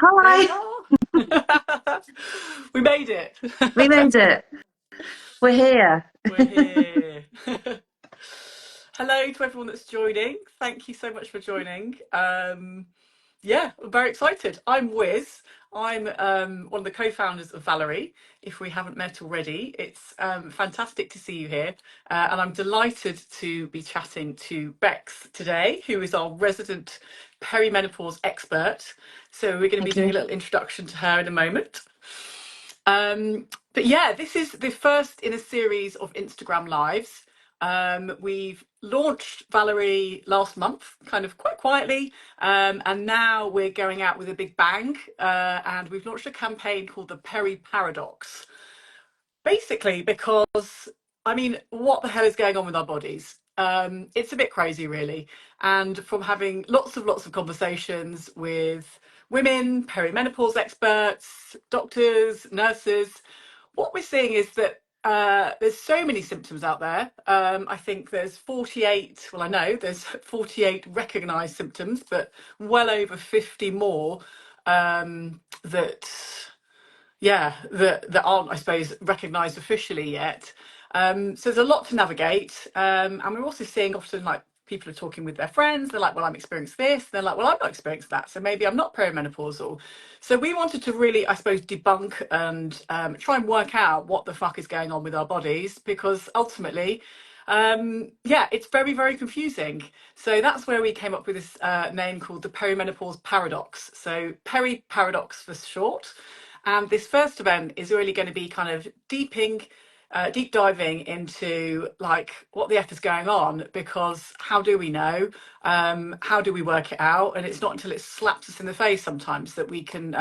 There we Hi, are. We made it. we made it. We're here. We're here. Hello to everyone that's joining. Thank you so much for joining. Yeah, I'm very excited. I'm Wiz. I'm one of the co-founders of Valerie. If we haven't met already, it's fantastic to see you here. And I'm delighted to be chatting to Becks today, who is our resident perimenopause expert. So we're going to be Thank doing a you. little introduction to her in a moment. But yeah, this is the first in a series of Instagram lives. We've launched Valerie last month, kind of quite quietly, and now we're going out with a big bang. And we've launched a campaign called the Peri Paradox, basically because, I mean, what the hell is going on with our bodies? It's a bit crazy, really. And from having lots of conversations with women, perimenopause experts, doctors, nurses, what we're seeing is that there's so many symptoms out there. I think there's 48, well, I know there's 48 recognized symptoms, but well over 50 more that that aren't, I suppose, recognised officially yet. So there's a lot to navigate, and we're also seeing often like people are talking with their friends. They're like, "Well, I'm experiencing this." They're like, "Well, I'm not experiencing that, so maybe I'm not perimenopausal." So we wanted to really, I suppose, debunk and try and work out what the fuck is going on with our bodies, because ultimately, yeah, it's very confusing. So that's where we came up with this name called the perimenopause paradox. So peri paradox for short. And this first event is really going to be kind of deep diving into like what the F is going on, because how do we know? How do we work it out? And it's not until it slaps us in the face sometimes that we can,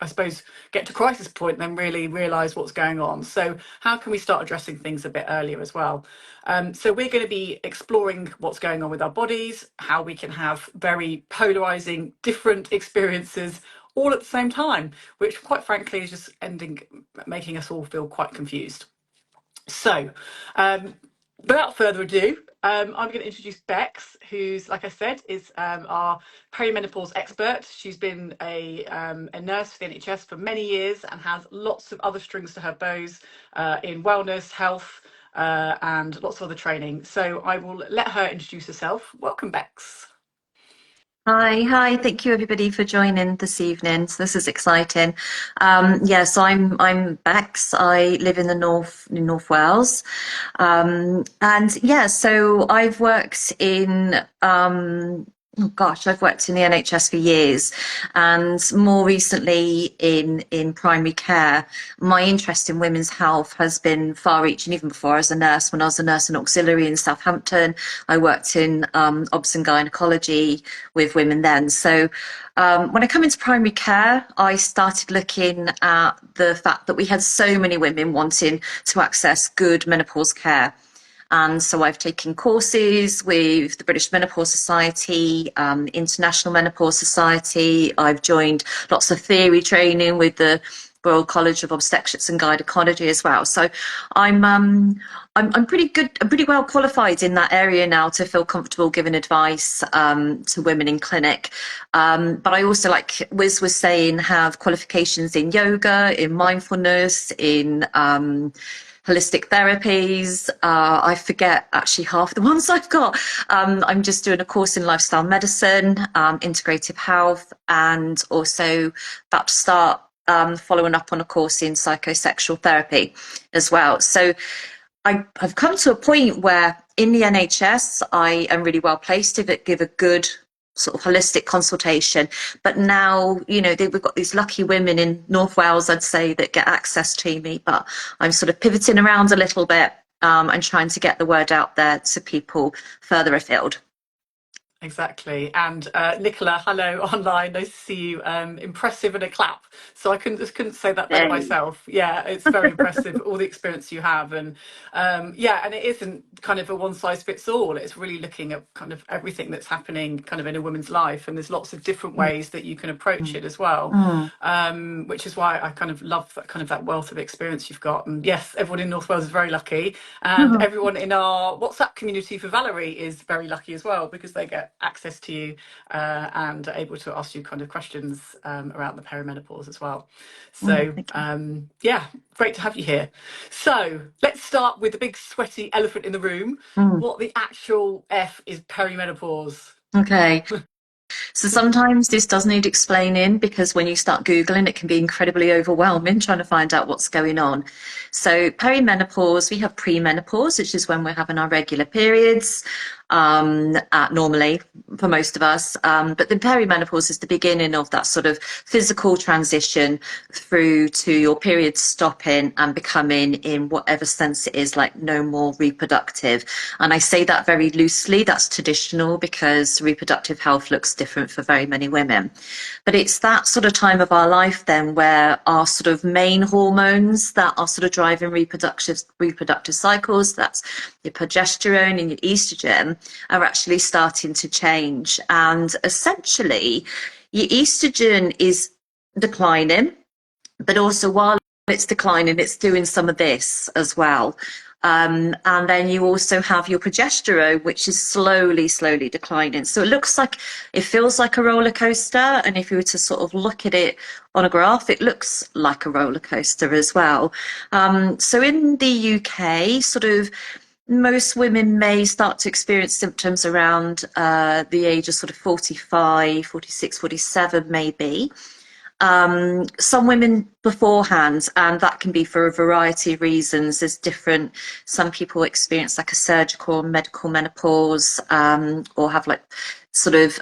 I suppose, get to crisis point and then really realise what's going on. So how can we start addressing things a bit earlier as well? So we're going to be exploring what's going on with our bodies, how we can have very polarising different experiences all at the same time, which quite frankly is just making us all feel quite confused. So, without further ado, I'm going to introduce Bex, who's, like I said, is our perimenopause expert. She's been a nurse for the NHS for many years and has lots of other strings to her bows in wellness, health, and lots of other training. So I will let her introduce herself. Welcome, Bex. Hi. Thank you everybody for joining this evening. So this is exciting. Yes, I'm Bex. I live in the North Wales, and yeah, so I've worked in oh gosh, I've worked in the NHS for years, and more recently in primary care. My interest in women's health has been far-reaching, even before I was a nurse. When I was a nurse in auxiliary in Southampton, I worked in obs and gynecology with women then. So when I come into primary care, I started looking at the fact that we had so many women wanting to access good menopause care. And so I've taken courses with the British Menopause Society, International Menopause Society. I've joined lots of theory training with the Royal College of Obstetrics and Gynecology as well. So I'm pretty good. I'm pretty well qualified in that area now to feel comfortable giving advice to women in clinic. But I also, like Wizz was saying, have qualifications in yoga, in mindfulness, in holistic therapies. I forget actually half the ones I've got. I'm just doing a course in lifestyle medicine, integrative health, and also about to start following up on a course in psychosexual therapy as well. So I've come to a point where in the NHS, I am really well placed to give a good sort of holistic consultation. But now, we've got these lucky women in North Wales, I'd say, that get access to me. But I'm sort of pivoting around a little bit and trying to get the word out there to people further afield. Exactly. And Nicola, hello online. Nice to see you. Impressive and a clap. So I couldn't say that better Hey. myself. Yeah, it's very impressive, all the experience you have. And yeah, and it isn't kind of a one size fits all. It's really looking at kind of everything that's happening kind of in a woman's life. And there's lots of different ways that you can approach it as well. Mm. Which is why I kind of love that wealth of experience you've got. And yes, everyone in North Wales is very lucky. And everyone in our WhatsApp community for Valerie is very lucky as well, because they get get access to you and are able to ask you kind of questions around the perimenopause as well. So Thank you. yeah, great to have you here. So let's start with the big sweaty elephant in the room. Mm, What the actual F is perimenopause? okay. So sometimes this does need explaining because when you start Googling, it can be incredibly overwhelming trying to find out what's going on. So perimenopause, we have premenopause, which is when we're having our regular periods, normally for most of us. But the perimenopause is the beginning of that sort of physical transition through to your period stopping and becoming, in whatever sense it is, like no more reproductive. And I say that very loosely. That's traditional because reproductive health looks different for very many women. But it's that sort of time of our life then where our sort of main hormones that are sort of driving reproductive cycles, that's your progesterone and your estrogen, are actually starting to change. And essentially, your estrogen is declining, but also while it's declining, it's doing some of this as well. And then you also have your progesterone, which is slowly declining. So it feels like a roller coaster. And if you were to sort of look at it on a graph, it looks like a roller coaster as well. So in the UK, sort of most women may start to experience symptoms around the age of sort of 45, 46, 47 maybe. Some women beforehand, and that can be for a variety of reasons. There's different, some people experience like a surgical or medical menopause, or have like sort of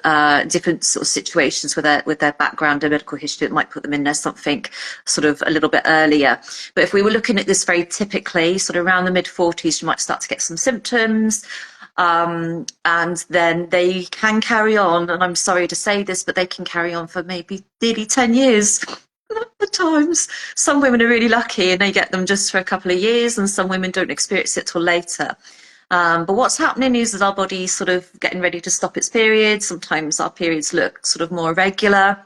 different sort of situations with their background and medical history that might put them in there something sort of a little bit earlier. But if we were looking at this very typically, sort of around the mid-40s, you might start to get some symptoms. And then they can carry on, and I'm sorry to say this, but they can carry on for maybe nearly 10 years at times. Some women are really lucky and they get them just for a couple of years, and some women don't experience it till later. But what's happening is that our body's sort of getting ready to stop its period. Sometimes our periods look sort of more irregular.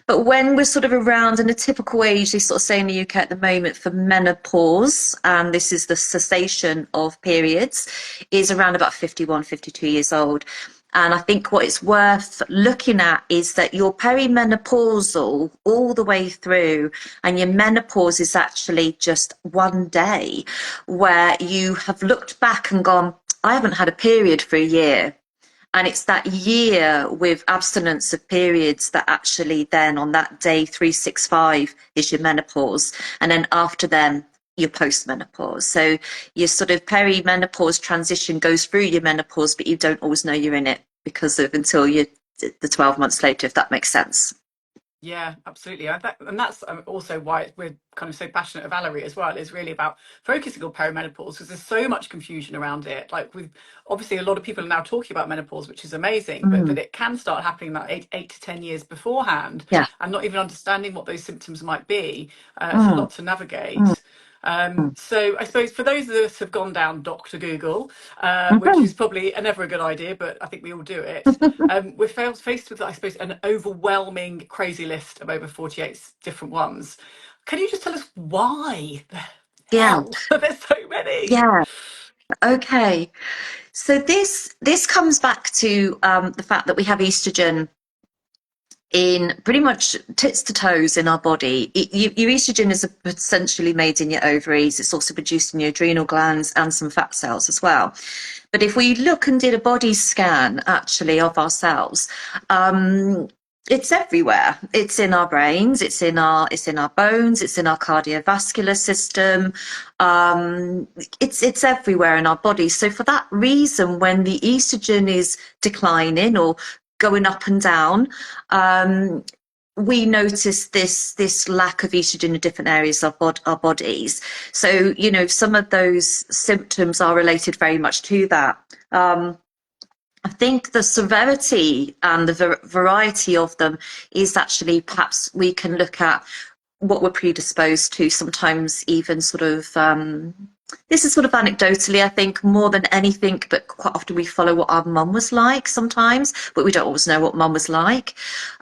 But when we're sort of around in a typical age, they sort of say in the UK at the moment for menopause, and this is the cessation of periods, is around about 51, 52 years old. And I think what it's worth looking at is that your perimenopausal all the way through, and your menopause is actually just one day where you have looked back and gone, I haven't had a period for a year. And it's that year with abstinence of periods that actually then on that day 365 is your menopause. And then after then, your postmenopause. So your sort of perimenopause transition goes through your menopause, but you don't always know you're in it because of until you the 12 months later, if that makes sense. Yeah, absolutely. And that's also why we're kind of so passionate of Valerie as well, is really about focusing on perimenopause because there's so much confusion around it. Like with obviously a lot of people are now talking about menopause, which is amazing, but Mm, it can start happening about eight to 10 years beforehand yeah. and not even understanding what those symptoms might be. It's a Mm, lot to mm, navigate. mm, So I suppose for those of us who have gone down Dr. Google, which mhm. is probably never a good idea, but I think we all do it. We're faced with, I suppose, an overwhelming, crazy list of over 48 different ones. Can you just tell us why the Yeah, hell there's so many? yeah. Okay. So this comes back to the fact that we have estrogen in pretty much tits to toes in our body. Your estrogen is essentially made in your ovaries. It's also produced in your adrenal glands and some fat cells as well. But if we look and did a body scan actually of ourselves, it's everywhere. It's in our brains. It's in our bones. It's in our cardiovascular system. It's everywhere in our body. So for that reason, when the estrogen is declining or going up and down, we notice this lack of estrogen in different areas of our bodies. So, some of those symptoms are related very much to that. I think the severity and the variety of them is actually perhaps we can look at what we're predisposed to, sometimes even sort of this is sort of anecdotally, I think, more than anything, but quite often we follow what our mum was like sometimes, but we don't always know what mum was like.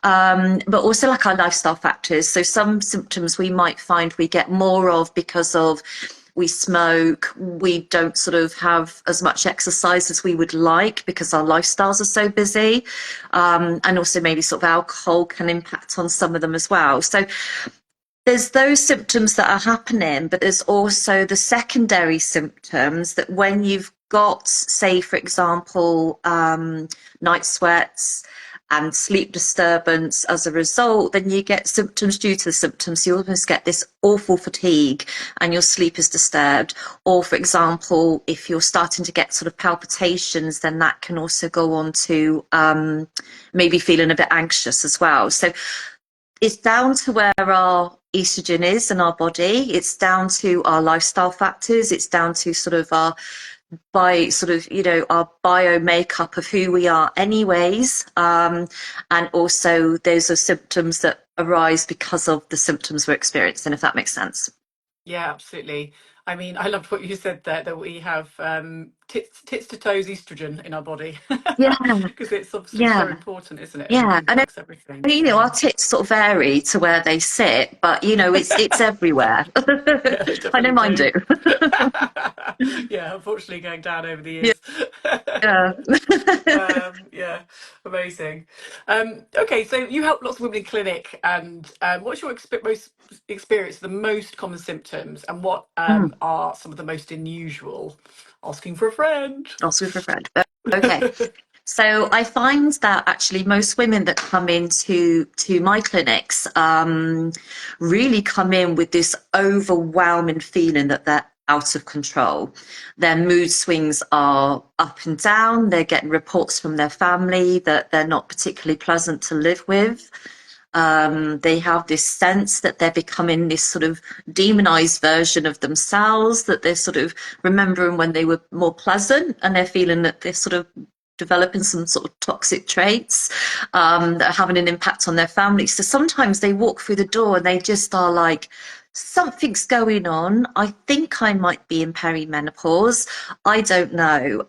But also like our lifestyle factors. So some symptoms we might find we get more of because of we smoke, we don't sort of have as much exercise as we would like because our lifestyles are so busy. And also maybe sort of alcohol can impact on some of them as well. So there's those symptoms that are happening, but there's also the secondary symptoms that when you've got, say, for example, night sweats and sleep disturbance as a result, then you get symptoms due to the symptoms. You almost get this awful fatigue and your sleep is disturbed. Or, for example, if you're starting to get sort of palpitations, then that can also go on to maybe feeling a bit anxious as well. So it's down to where our estrogen is in our body. It's down to our lifestyle factors. It's down to sort of our our bio makeup of who we are anyways. And also those are symptoms that arise because of the symptoms we're experiencing, if that makes sense. Yeah, absolutely. I mean, I loved what you said there, that we have tits to toes estrogen in our body, Yeah, because it's obviously so yeah, important, isn't it? And yeah. And impacts everything. our tits sort of vary to where they sit, but it's everywhere. Yeah, they I know definitely mine do. do. Yeah, unfortunately going down over the Yeah. years. Yeah. Yeah, amazing. Okay, so you help lots of women in clinic, and what's your most experience, the most common symptoms, and what Mm. are some of the most unusual? Asking for a friend. Oh, super friend. Okay. So I find that actually most women that come into my clinics really come in with this overwhelming feeling that they're out of control. Their mood swings are up and down. They're getting reports from their family that they're not particularly pleasant to live with. They have this sense that they're becoming this sort of demonized version of themselves, that they're sort of remembering when they were more pleasant, and they're feeling that they're sort of developing some sort of toxic traits that are having an impact on their family. So sometimes they walk through the door and they just are like, something's going on. I think I might be in perimenopause. I don't know.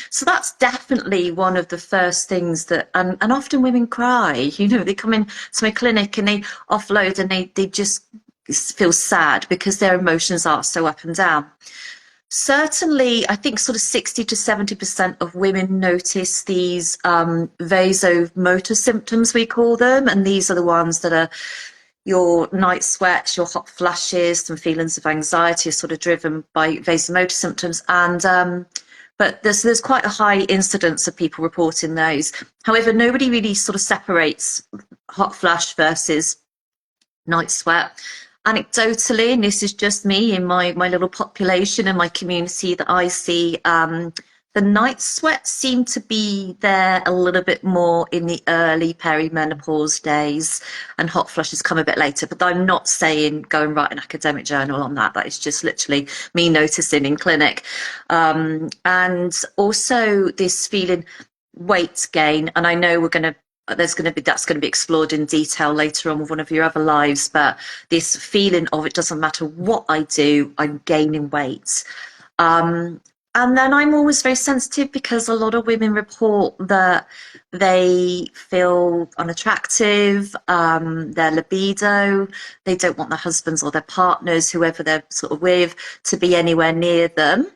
So that's definitely one of the first things that, and often women cry, they come in to my clinic and they offload and they just feel sad because their emotions are so up and down. Certainly, I think sort of 60 to 70% of women notice these vasomotor symptoms, we call them. And these are the ones that are your night sweats, your hot flashes, some feelings of anxiety are sort of driven by vasomotor symptoms. And but there's quite a high incidence of people reporting those. However, nobody really sort of separates hot flash versus night sweat. Anecdotally, and this is just me in my little population and my community that I see, the night sweats seem to be there a little bit more in the early perimenopause days, and hot flushes come a bit later. But I'm not saying go and write an academic journal on that. That is just literally me noticing in clinic. And also this feeling weight gain, and I know that's going to be explored in detail later on with one of your other lives, but this feeling of it doesn't matter what I do, I'm gaining weight. And then I'm always very sensitive because a lot of women report that they feel unattractive, their libido, they don't want their husbands or their partners, whoever they're sort of with, to be anywhere near them.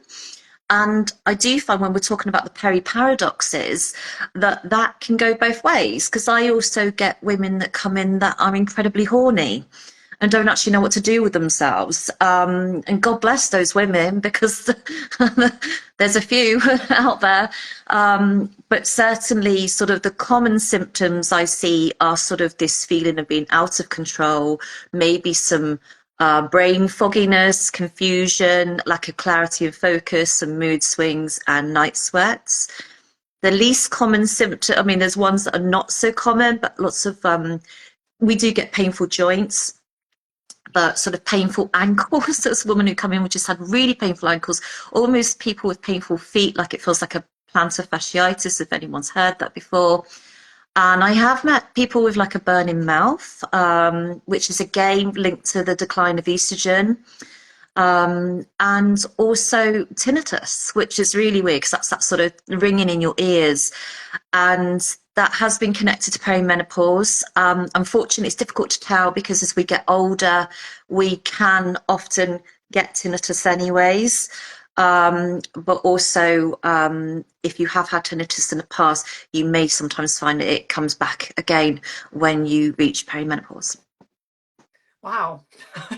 And I do find when we're talking about the peri paradoxes that can go both ways, because I also get women that come in that are incredibly horny and don't actually know what to do with themselves. And God bless those women, because there's a few out there. But certainly sort of the common symptoms I see are sort of this feeling of being out of control, maybe some brain fogginess, confusion, lack of clarity and focus, some mood swings, and night sweats. The least common symptom, I mean, there's ones that are not so common, but lots of, we do get painful joints, but sort of painful ankles. There's a woman who come in, which just had really painful ankles, almost people with painful feet, like it feels like a plantar fasciitis, if anyone's heard that before. And I have met people with like a burning mouth, which is again linked to the decline of estrogen. And also tinnitus, which is really weird because that's that sort of ringing in your ears. And that has been connected to perimenopause. Unfortunately, it's difficult to tell because as we get older, we can often get tinnitus anyways. But also, if you have had tinnitus in the past, you may sometimes find that it comes back again when you reach perimenopause. Wow.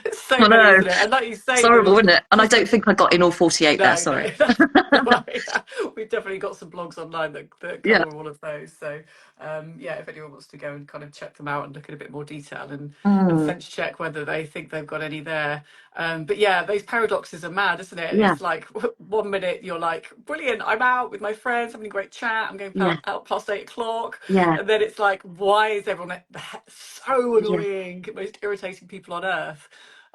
It's so I many, know, isn't it? And like you it's say, horrible, isn't it? And I just don't think I got in all 48 there, no, no, sorry. that's right. We've definitely got some blogs online that Yeah. cover all of those. So, yeah, if anyone wants to go and kind of check them out and look at a bit more detail and Mm, sense check whether they think they've got any there. But yeah, those paradoxes are mad, isn't it? yeah, It's like 1 minute you're like, brilliant, I'm out with my friends, having a great chat, I'm going yeah, out past 8 o'clock. yeah, And then it's like, why is everyone so yeah, annoying, most irritating people on earth?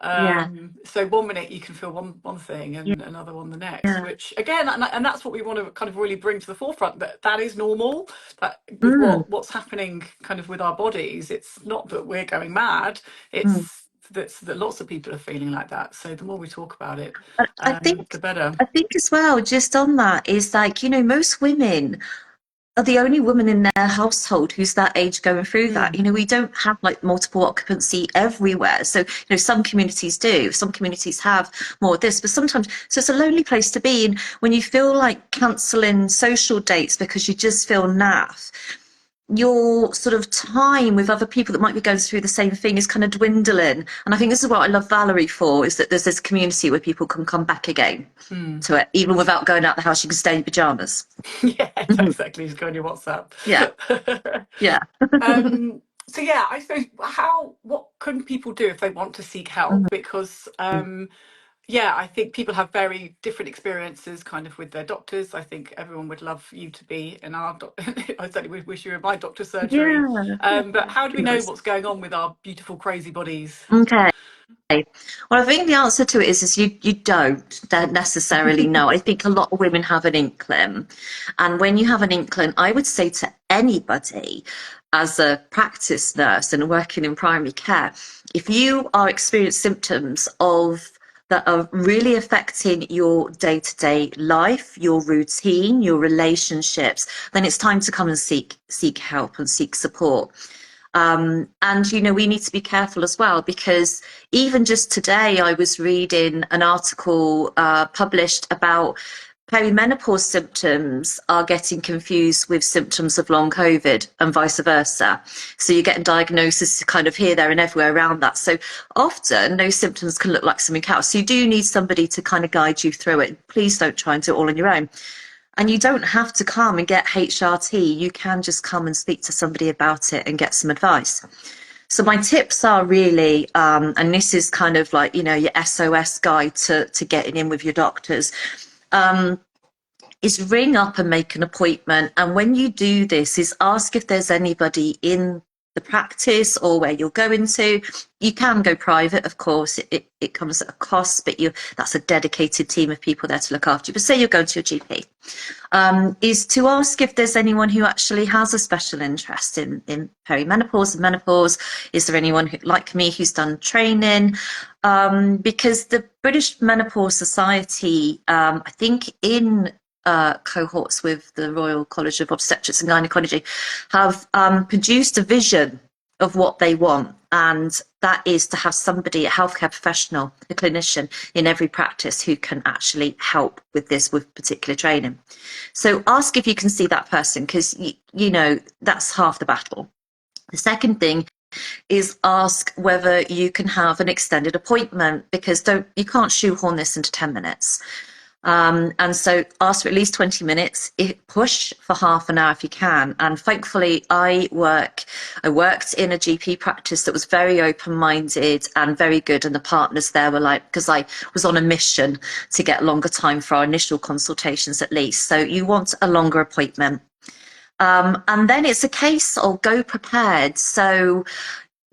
yeah, So 1 minute you can feel one thing yeah, and another one the next, yeah. which again, and that's what we want to kind of really bring to the forefront, that that is normal. That with Mm, what's happening kind of with our bodies, it's not that we're going mad. mm. It's that lots of people are feeling like that. So the more we talk about it, I think the better. I think as well, just on that, is like, most women are the only woman in their household who's that age going through that. Mm. We don't have like multiple occupancy everywhere. So, some communities do, some communities have more of this, but sometimes, so it's a lonely place to be. And when you feel like cancelling social dates because you just feel naff, your sort of time with other people that might be going through the same thing is kind of dwindling. And I think this is what I love Valerie for, is that there's this community where people can come back again Mm. to it, even without going out the house. You can stay in your pajamas. Yeah, Mhm. exactly. Just go on your WhatsApp. Yeah, yeah. So yeah, I suppose what can people do if they want to seek help? Mhm. Because yeah, I think people have very different experiences kind of with their doctors. I think everyone would love you to be in our I certainly would wish you were in my doctor's surgery. Yeah, But how do we be know nice. what's going on with our beautiful crazy bodies? Okay. Well, I think the answer to it is you don't necessarily know. I think a lot of women have an inkling. And when you have an inkling, I would say to anybody as a practice nurse and working in primary care, if you are experiencing symptoms of that are really affecting your day-to-day life, your routine, your relationships, then it's time to come and seek help and seek support. And we need to be careful as well, because even just today I was reading an article published about perimenopause symptoms are getting confused with symptoms of long COVID and vice versa. So you're getting diagnosis kind of here, there, and everywhere around that. So often those symptoms can look like something else. So you do need somebody to kind of guide you through it. Please don't try and do it all on your own. And you don't have to come and get HRT. You can just come and speak to somebody about it and get some advice. So my tips are really, and this is kind of like, your SOS guide to getting in with your doctors, is ring up and make an appointment. And when you do this, is ask if there's anybody in the practice or where you're going to. You can go private, of course. It comes at a cost, but that's a dedicated team of people there to look after you. But say you're going to your GP. Is to ask if there's anyone who actually has a special interest in perimenopause and menopause. Is there anyone like me who's done training? Because the British Menopause Society, I think in cohorts with the Royal College of Obstetrics and Gynecology, have produced a vision of what they want, and that is to have somebody, a healthcare professional, a clinician in every practice who can actually help with this with particular training. So ask if you can see that person, because that's half the battle. The second thing is ask whether you can have an extended appointment, because you can't shoehorn this into 10 minutes. And so ask for at least 20 minutes, push for half an hour if you can. And thankfully I worked in a GP practice that was very open-minded and very good. And the partners there were like, because I was on a mission to get longer time for our initial consultations at least. So you want a longer appointment. And then it's a case of go prepared. So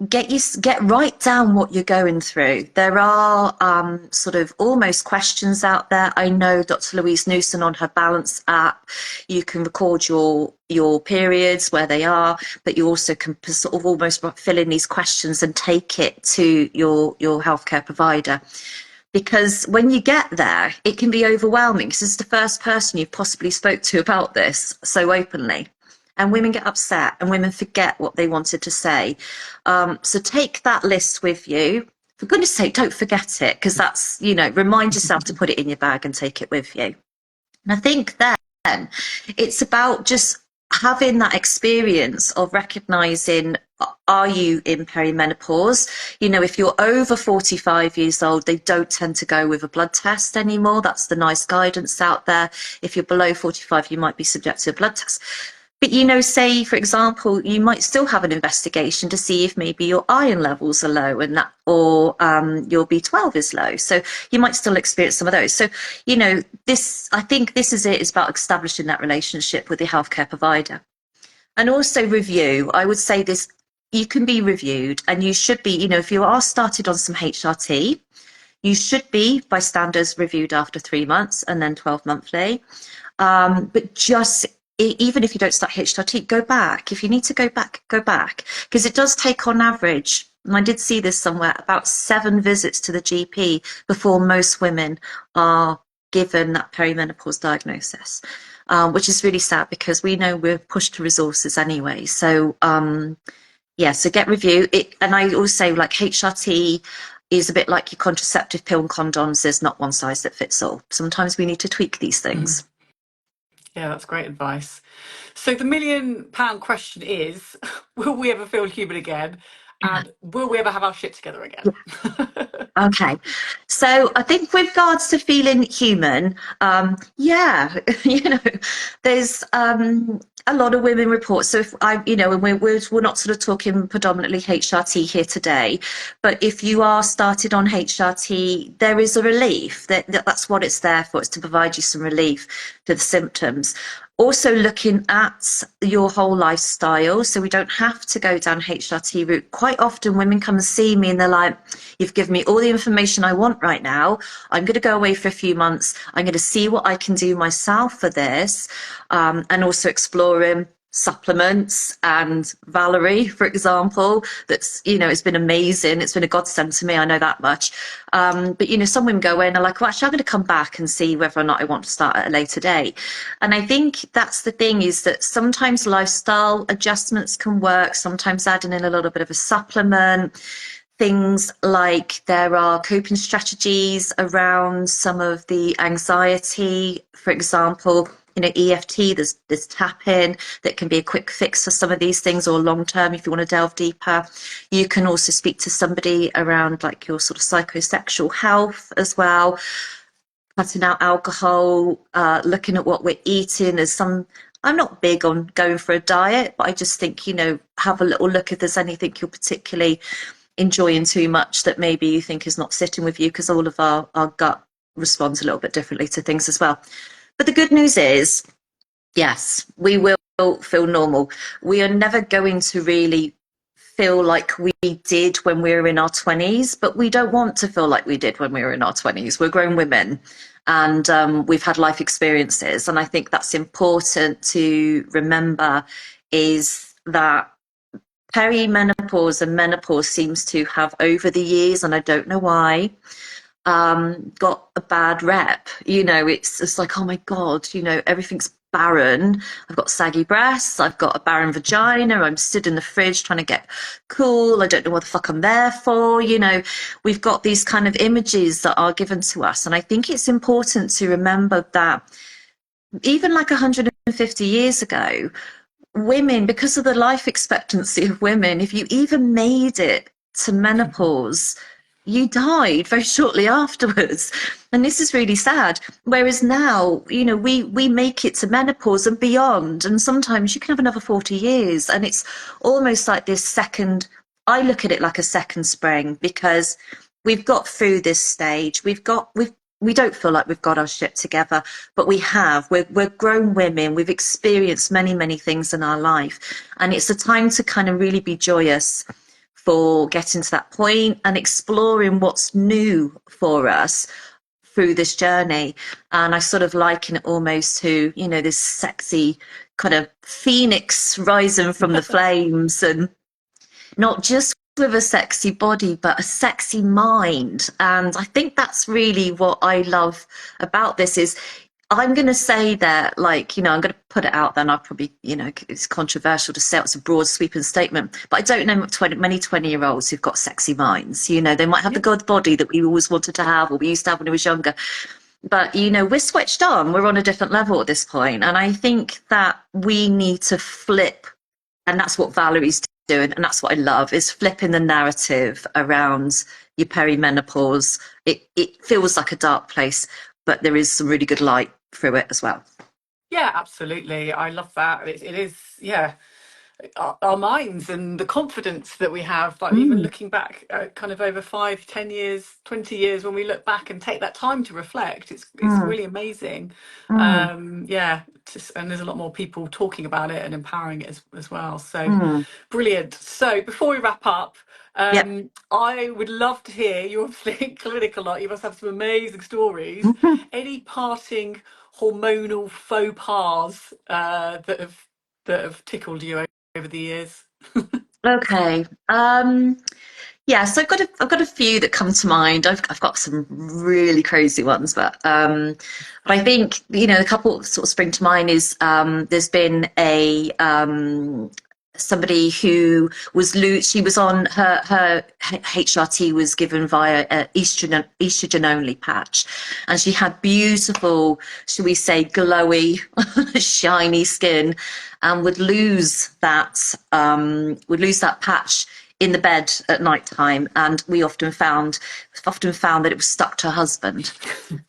get right down what you're going through. There are sort of almost questions out there. I know Dr. Louise Newson on her Balance app, you can record your periods where they are, but you also can sort of almost fill in these questions and take it to your healthcare provider. Because when you get there, it can be overwhelming, because it's the first person you've possibly spoke to about this so openly. and women get upset and women forget what they wanted to say. So take that list with you. For goodness sake, don't forget it, because that's, remind yourself to put it in your bag and take it with you. And I think then it's about just having that experience of recognizing, are you in perimenopause? If you're over 45 years old, they don't tend to go with a blood test anymore. That's the nice guidance out there. If you're below 45, you might be subject to a blood test. But, say, for example, you might still have an investigation to see if maybe your iron levels are low and that, or your B12 is low. So you might still experience some of those. So, I think this is it, is about establishing that relationship with your healthcare provider. And also review. I would say this, you can be reviewed, and you should be, if you are started on some HRT, you should be, by standards, reviewed after 3 months and then 12 monthly. But just, even if you don't start HRT, go back. If you need to go back, because it does take, on average, and I did see this somewhere, about 7 visits to the GP before most women are given that perimenopause diagnosis, which is really sad, because we know we're pushed to resources anyway. So so get review it. And I always say, like, HRT is a bit like your contraceptive pill and condoms. There's not one size that fits all. Sometimes we need to tweak these things. Yeah, that's great advice. So the £1,000,000 question is, will we ever feel human again? And will we ever have our shit together again? Okay, so I think with regards to feeling human, there's a lot of women report. So if and we're not sort of talking predominantly HRT here today, but if you are started on HRT, there is a relief. That's what it's there for. It's to provide you some relief to the symptoms. Also looking at your whole lifestyle, so we don't have to go down HRT route. Quite often women come and see me and they're like, you've given me all the information I want right now. I'm going to go away for a few months. I'm going to see what I can do myself for this, and also exploring supplements. And Valerie, for example, that's, it's been amazing. It's been a godsend to me. I know that much. But, some women go in and are like, well, actually, I'm going to come back and see whether or not I want to start at a later date. And I think that's the thing, is that sometimes lifestyle adjustments can work. Sometimes adding in a little bit of a supplement. Things like, there are coping strategies around some of the anxiety, for example, EFT, there's tapping that can be a quick fix for some of these things, or long term if you want to delve deeper. You can also speak to somebody around, like, your sort of psychosexual health as well, cutting out alcohol, looking at what we're eating. I'm not big on going for a diet, but I just think, have a little look if there's anything you're particularly enjoying too much that maybe you think is not sitting with you, because all of our gut responds a little bit differently to things as well. But the good news is, yes, we will feel normal. We are never going to really feel like we did when we were in our 20s, but we don't want to feel like we did when we were in our 20s. We're grown women, and we've had life experiences. And I think that's important to remember, is that perimenopause and menopause seems to have, over the years, and I don't know why, got a bad rep. It's like, oh my God, everything's barren. I've got saggy breasts. I've got a barren vagina. I'm stood in the fridge trying to get cool. I don't know what the fuck I'm there for. We've got these kind of images that are given to us. And I think it's important to remember that even like 150 years ago, women, because of the life expectancy of women, if you even made it to menopause, you died very shortly afterwards. And this is really sad. Whereas now, we make it to menopause and beyond. And sometimes you can have another 40 years. And it's almost like this second, I look at it like a second spring, because we've got through this stage. We don't feel like we've got our shit together, but we have. We're grown women. We've experienced many, many things in our life. And it's a time to kind of really be joyous for getting to that point and exploring what's new for us through this journey. And I sort of liken it almost to, this sexy kind of phoenix rising from the flames, and not just with a sexy body, but a sexy mind. And I think that's really what I love about this, is I'm going to say that, like, I'm going to put it out there, and I probably, it's controversial to say it's a broad sweeping statement, but I don't know many 20-year-olds who've got sexy minds. They might have the Yeah. good body that we always wanted to have, or we used to have when we was younger. But, we're switched on. We're on a different level at this point. And I think that we need to flip, and that's what Valerie's doing, and that's what I love, is flipping the narrative around your perimenopause. It feels like a dark place, but there is some really good light through it as well. Yeah, absolutely. I love that. It is, yeah, our minds and the confidence that we have, like even Mm, looking back kind of over 5, 10 years, 20 years, when we look back and take that time to reflect, it's mm, really amazing. mm, Yeah, and there's a lot more people talking about it and empowering it as well. So mm. brilliant. So before we wrap up, Yep. I would love to hear, you're obviously clinical lot, you must have some amazing stories. Any parting hormonal faux pas that have tickled you over the years? Okay. Yeah, so I've got a few that come to mind. I've got some really crazy ones, but I think a couple that sort of spring to mind is there's been a somebody who was she was on her HRT was given via estrogen only patch, and she had beautiful, shall we say, glowy, shiny skin, and would lose that patch in the bed at night time, and we often found that it was stuck to her husband,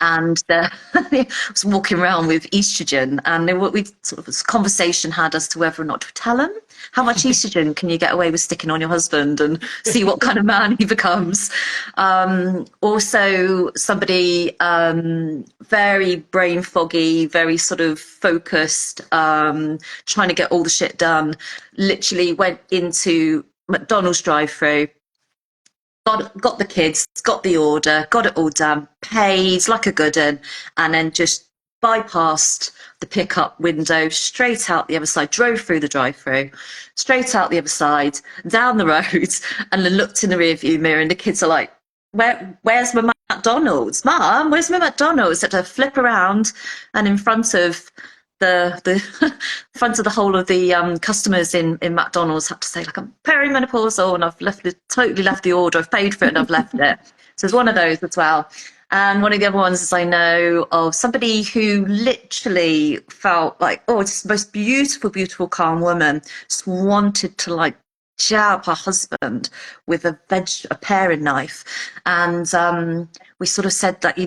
and I was walking around with estrogen, and we sort of this conversation had as to whether or not to tell him how much estrogen can you get away with sticking on your husband, and see what kind of man he becomes. Also, somebody very brain foggy, very sort of focused, trying to get all the shit done, literally went into McDonald's drive-through, got the kids, got the order, got it all done, paid like a good un, and then just bypassed the pickup window, straight out the other side, drove through the drive-through, straight out the other side, down the road, and then looked in the rearview mirror, and the kids are like, where's my McDonald's? Mum, where's my McDonald's? Had to flip around, and in front of the front of the whole of the customers in McDonald's had to say, like, I'm perimenopausal, and I've totally left the order. I've paid for it and I've left it. So there's one of those as well. And one of the other ones is, I know of somebody who literally felt like, oh, it's the most beautiful, beautiful, calm woman, just wanted to, like, jab her husband with a paring knife. And we sort of said that,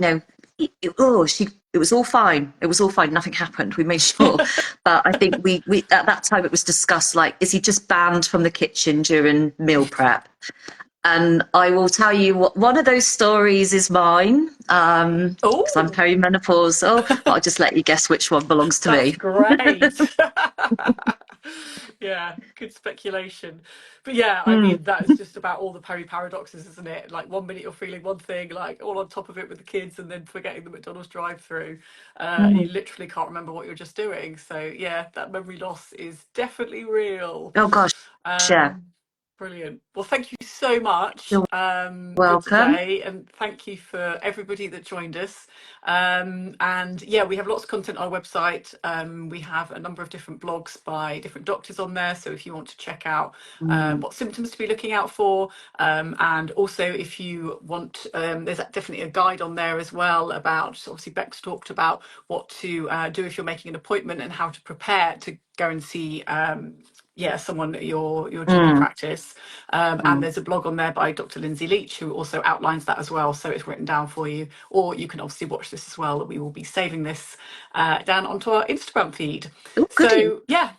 it was all fine. It was all fine. Nothing happened. We made sure. But I think we at that time it was discussed, like, is he just banned from the kitchen during meal prep? And I will tell you what, one of those stories is mine, because I'm Oh, perimenopausal, but I'll just let you guess which one belongs to that's me. great. Yeah, good speculation. But yeah, I Mm, mean, that is just about all the Perry paradoxes, isn't it? Like one minute you're feeling one thing, like all on top of it with the kids, and then forgetting the McDonald's drive-through. You mm. literally can't remember what you're just doing. So yeah, that memory loss is definitely real. Oh gosh, yeah. Um, Brilliant. Well, thank you so much You're for welcome. today, and thank you for everybody that joined us. And yeah, we have lots of content on our website. We have a number of different blogs by different doctors on there. So if you want to check out Mm, what symptoms to be looking out for, and also if you want, there's definitely a guide on there as well about, obviously Beck's talked about what to do if you're making an appointment and how to prepare to go and see yeah, someone at your GP mm, practice. And mm. there's a blog on there by Dr. Lindsay Leach, who also outlines that as well. So it's written down for you. Or you can obviously watch this as well. We will be saving this down onto our Instagram feed. Oh, goody. So yeah.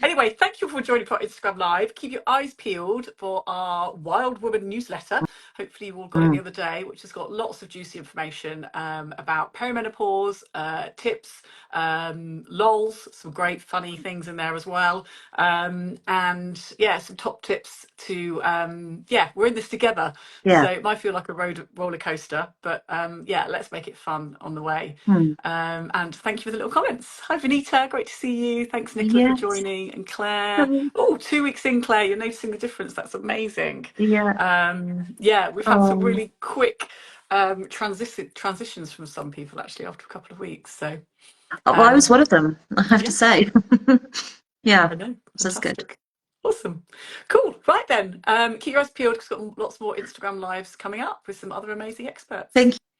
Anyway, thank you for joining for our Instagram Live. Keep your eyes peeled for our Wild Woman newsletter. Hopefully you all got it the Mm, other day, which has got lots of juicy information about perimenopause, tips, lols, some great funny things in there as well. And yeah, some top tips to, yeah, we're in this together. yeah. So it might feel like a roller coaster, but yeah, let's make it fun on the way. Mm. And thank you for the little comments. Hi, Vanita. Great to see you. Thanks, Nicola, for Yes. joining. And Claire. Um, Oh, 2 weeks in, Claire. You're noticing the difference. That's amazing. yeah. Yeah, we've had some Oh, really quick transitions from some people actually after a couple of weeks. So Oh, well, I was um, one of them, I have to yeah, say. Yeah, I know, so that's good. fantastic, awesome, cool. Right then, keep your eyes peeled because we've got lots more Instagram lives coming up with some other amazing experts. Thank